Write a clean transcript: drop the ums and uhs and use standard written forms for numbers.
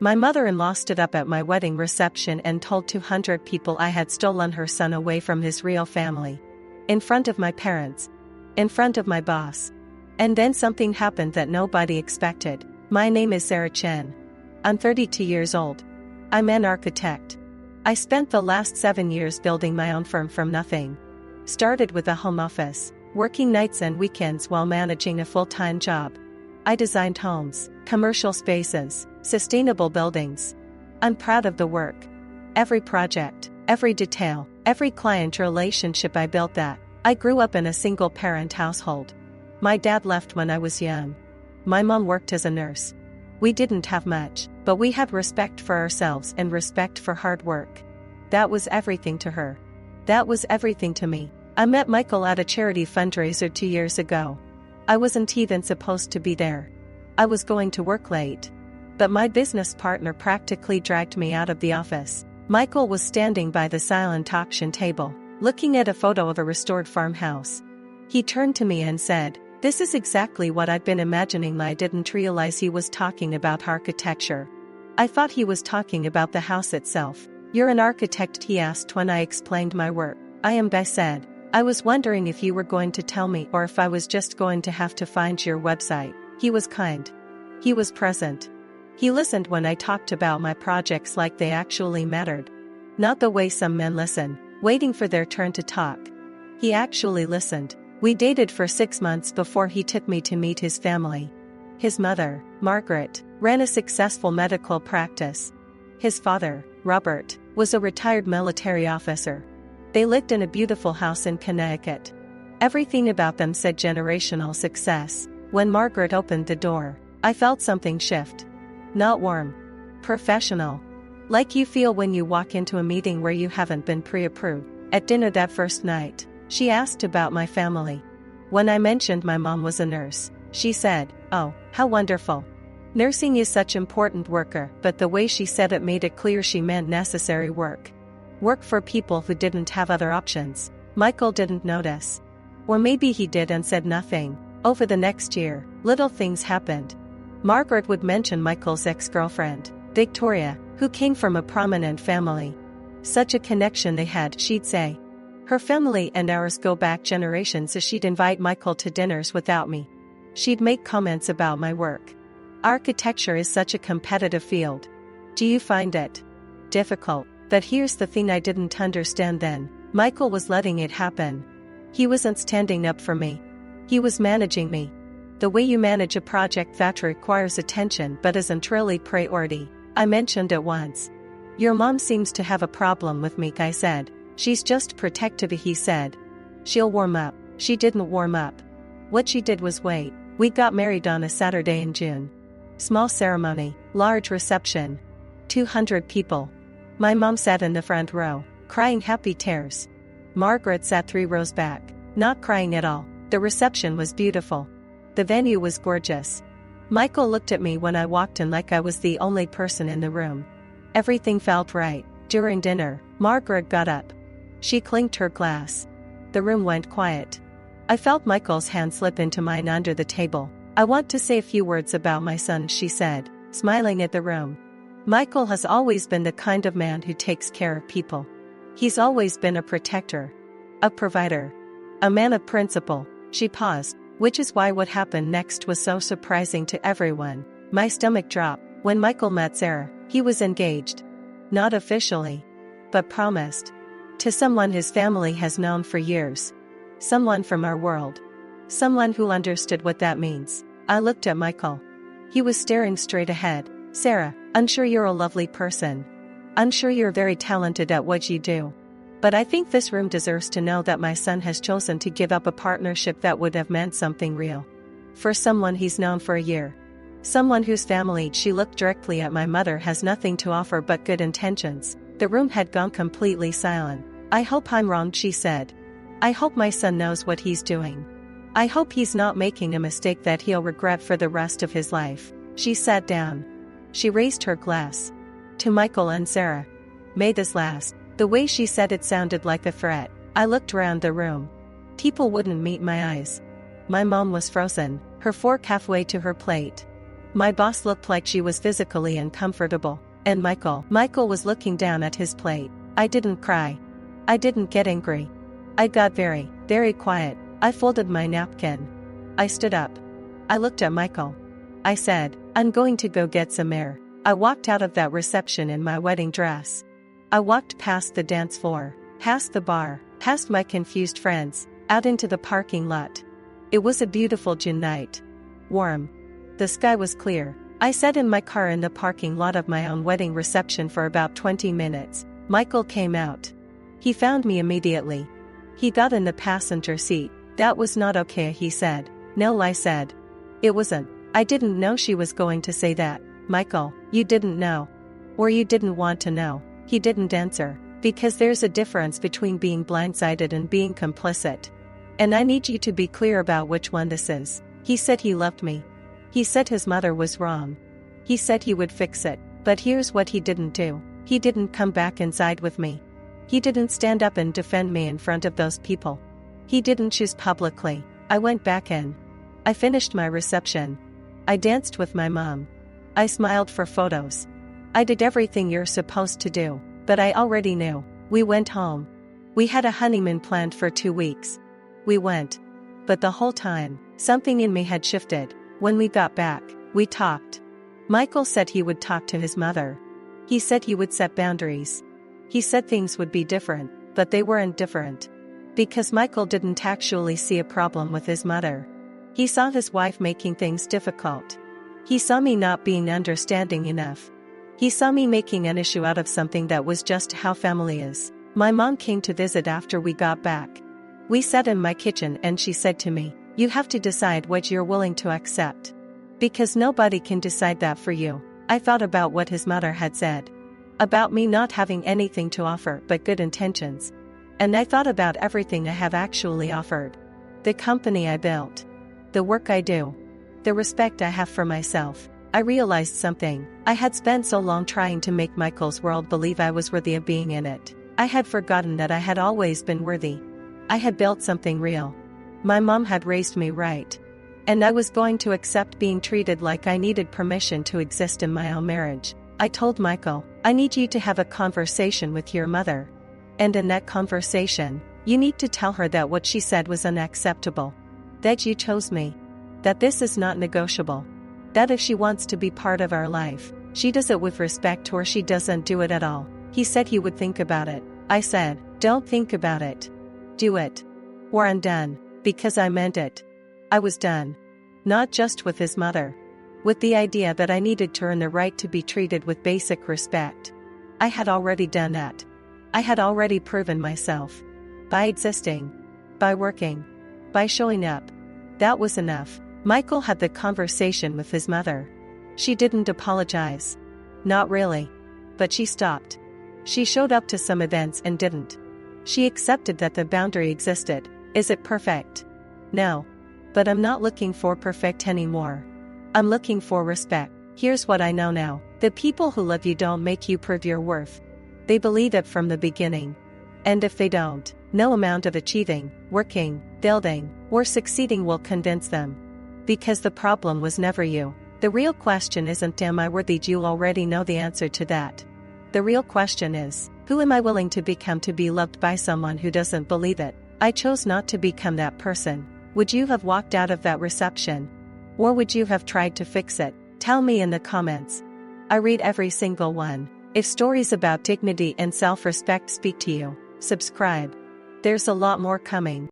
My mother-in-law stood up at my wedding reception and told 200 people I had stolen her son away from his real family. In front of my parents. In front of my boss. And then something happened that nobody expected. My name is Sarah Chen. I'm 32 years old. I'm an architect. I spent the last 7 years building my own firm from nothing. Started with a home office, working nights and weekends while managing a full-time job. I designed homes, commercial spaces, sustainable buildings. I'm proud of the work. Every project, every detail, every client relationship I built that. I grew up in a single-parent household. My dad left when I was young. My mom worked as a nurse. We didn't have much, but we had respect for ourselves and respect for hard work. That was everything to her. That was everything to me. I met Michael at a charity fundraiser 2 years ago. I wasn't even supposed to be there. I was going to work late. But my business partner practically dragged me out of the office. Michael was standing by the silent auction table, looking at a photo of a restored farmhouse. He turned to me and said, "This is exactly what I've been imagining." I didn't realize he was talking about architecture. I thought he was talking about the house itself. "You're an architect?" he asked when I explained my work. "I am," I said. "I was wondering if you were going to tell me or if I was just going to have to find your website." He was kind. He was present. He listened when I talked about my projects like they actually mattered. Not the way some men listen, waiting for their turn to talk. He actually listened. We dated for 6 months before he took me to meet his family. His mother, Margaret, ran a successful medical practice. His father, Robert, was a retired military officer. They lived in a beautiful house in Connecticut. Everything about them said generational success. When Margaret opened the door, I felt something shift. Not warm. Professional. Like you feel when you walk into a meeting where you haven't been pre-approved. At dinner that first night, she asked about my family. When I mentioned my mom was a nurse, she said, "Oh, how wonderful. Nursing is such important worker," but the way she said it made it clear she meant necessary work. Work for people who didn't have other options. Michael didn't notice. Or maybe he did and said nothing. Over the next year, little things happened. Margaret would mention Michael's ex-girlfriend, Victoria, who came from a prominent family. Such a connection they had, she'd say. Her family and ours go back generations. As she'd invite Michael to dinners without me. She'd make comments about my work. Architecture is such a competitive field. Do you find it difficult? But here's the thing I didn't understand then. Michael was letting it happen. He wasn't standing up for me. He was managing me. The way you manage a project that requires attention but isn't really priority. I mentioned it once. "Your mom seems to have a problem with me," I said. "She's just protective," he said. "She'll warm up." She didn't warm up. What she did was wait. We got married on a Saturday in June. Small ceremony, large reception. 200 people. My mom sat in the front row, crying happy tears. Margaret sat 3 rows back, not crying at all. The reception was beautiful. The venue was gorgeous. Michael looked at me when I walked in like I was the only person in the room. Everything felt right. During dinner, Margaret got up. She clinked her glass. The room went quiet. I felt Michael's hand slip into mine under the table. "I want to say a few words about my son," she said, smiling at the room. Michael has always been the kind of man who takes care of people. He's always been a protector. A provider. A man of principle. She paused, which is why what happened next was so surprising to everyone. My stomach dropped. When Michael met Sarah, he was engaged. Not officially. But promised. To someone his family has known for years. Someone from our world. Someone who understood what that means. I looked at Michael. He was staring straight ahead. "Sarah, I'm sure you're a lovely person. I'm sure you're very talented at what you do. But I think this room deserves to know that my son has chosen to give up a partnership that would have meant something real. For someone he's known for a year. Someone whose family," she looked directly at my mother, "has nothing to offer but good intentions." The room had gone completely silent. "I hope I'm wrong," she said. "I hope my son knows what he's doing. I hope he's not making a mistake that he'll regret for the rest of his life." She sat down. She raised her glass. "To Michael and Sarah. May this last." The way she said it sounded like a threat. I looked around the room. People wouldn't meet my eyes. My mom was frozen, her fork halfway to her plate. My boss looked like she was physically uncomfortable. And Michael was looking down at his plate. I didn't cry. I didn't get angry. I got very, very quiet. I folded my napkin. I stood up. I looked at Michael. I said, I'm going to go get some air. I walked out of that reception in my wedding dress. I walked past the dance floor, past the bar, past my confused friends, out into the parking lot. It was a beautiful June night. Warm. The sky was clear. I sat in my car in the parking lot of my own wedding reception for about 20 minutes. Michael came out. He found me immediately. He got in the passenger seat. That was not okay, he said. No, I said. It wasn't. I didn't know she was going to say that. Michael, you didn't know. Or you didn't want to know. He didn't answer. Because there's a difference between being blindsided and being complicit. And I need you to be clear about which one this is. He said he loved me. He said his mother was wrong. He said he would fix it. But here's what he didn't do. He didn't come back inside with me. He didn't stand up and defend me in front of those people. He didn't choose publicly. I went back in. I finished my reception. I danced with my mom. I smiled for photos. I did everything you're supposed to do, but I already knew. We went home. We had a honeymoon planned for 2 weeks. We went. But the whole time, something in me had shifted. When we got back, we talked. Michael said he would talk to his mother. He said he would set boundaries. He said things would be different, but they weren't different. Because Michael didn't actually see a problem with his mother. He saw his wife making things difficult. He saw me not being understanding enough. He saw me making an issue out of something that was just how family is. My mom came to visit after we got back. We sat in my kitchen and she said to me, you have to decide what you're willing to accept. Because nobody can decide that for you. I thought about what his mother had said. About me not having anything to offer but good intentions. And I thought about everything I have actually offered. The company I built. The work I do. The respect I have for myself. I realized something. I had spent so long trying to make Michael's world believe I was worthy of being in it. I had forgotten that I had always been worthy. I had built something real. My mom had raised me right. And I was going to accept being treated like I needed permission to exist in my own marriage. I told Michael, I need you to have a conversation with your mother. And in that conversation, you need to tell her that what she said was unacceptable. That you chose me. That this is not negotiable. That if she wants to be part of our life, she does it with respect or she doesn't do it at all. He said he would think about it. I said, don't think about it. Do it. Or I'm done. Because I meant it. I was done. Not just with his mother. With the idea that I needed to earn the right to be treated with basic respect. I had already done that. I had already proven myself. By existing. By working. By showing up. That was enough. Michael had the conversation with his mother. She didn't apologize. Not really. But she stopped. She showed up to some events and didn't. She accepted that the boundary existed. Is it perfect? No. But I'm not looking for perfect anymore. I'm looking for respect. Here's what I know now. The people who love you don't make you prove your worth. They believe it from the beginning. And if they don't, no amount of achieving, working, building, or succeeding will convince them. Because the problem was never you. The real question isn't am I worthy? You already know the answer to that. The real question is, who am I willing to become to be loved by someone who doesn't believe it? I chose not to become that person. Would you have walked out of that reception? Or would you have tried to fix it? Tell me in the comments. I read every single one. If stories about dignity and self-respect speak to you, subscribe. There's a lot more coming.